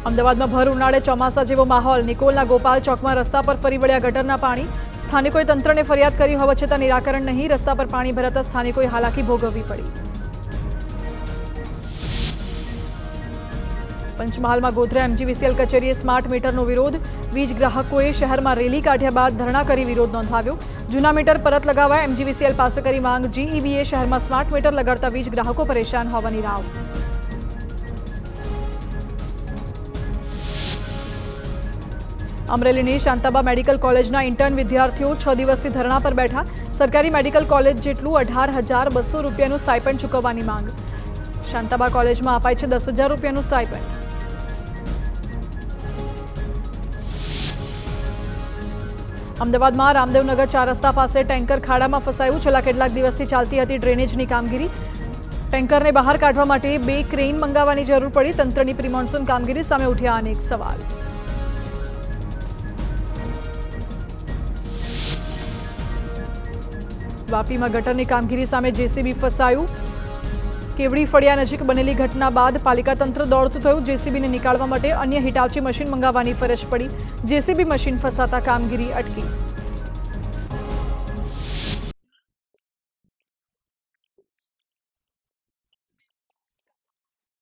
અમદાવાદમાં ભર ઉનાળે ચોમાસા જેવો માહોલ. નિકોલના ગોપાલ ચોકમાં રસ્તા પર ફરી વળ્યા ગટરના પાણી. સ્થાનિકોએ તંત્રને ફરિયાદ કરી હોવા છતાં નિરાકરણ નહીં. રસ્તા પર પાણી ભરાતા સ્થાનિકોએ હાલાકી ભોગવવી પડી. પંચમહાલમાં ગોધરા એમજીવીસીએલ કચેરીએ સ્માર્ટ મીટરનો વિરોધ. વીજ ગ્રાહકોએ શહેરમાં રેલી કાઢ્યા બાદ ધરણા કરી વિરોધ નોંધાવ્યો. જૂના મીટર પરત લગાવવા એમજીવીસીએલ પાસે કરી માંગ. જીઈબીએ શહેરમાં સ્માર્ટ મીટર લગાડતા વીજ ગ્રાહકો પરેશાન હોવાની રાવ. અમરેલીની શાંતાબા મેડિકલ કોલેજના ઇન્ટર્ન વિદ્યાર્થીઓ 6 દિવસથી ધરણા પર બેઠા. સરકારી મેડિકલ કોલેજ જેટલું 18,200 રૂપિયાનું સ્ટાઇપન્ડ ચૂકવવાની માંગ. શાંતાબા કોલેજમાં અપાય છે 10,000 રૂપિયાનું સ્ટાઇપન્ડ. અમદાવાદમાં રામદેવનગર 4 રસ્તા પાસે ટેન્કર ખાડામાં ફસાયું. છેલ્લા કેટલાક દિવસથી ચાલતી હતી ડ્રેનેજની કામગીરી. ટેન્કરને બહાર કાઢવા માટે 2 ક્રેન મંગાવવાની જરૂર પડી. તંત્રની પ્રી મોન્સૂન કામગીરી સામે ઉઠ્યા અનેક સવાલ. વાપીમાં ગટરની કામગીરી સામે જેસીબી ફસાયું. કેવડી ફળિયા નજીક બનેલી ઘટના બાદ પાલિકા તંત્ર દોડતું થયું. જેસીબીને નીકાળવા માટે અન્ય હિટાચી મશીન મંગાવવાની ફરજ પડી. જેસીબી મશીન ફસાતા કામગીરી અટકી.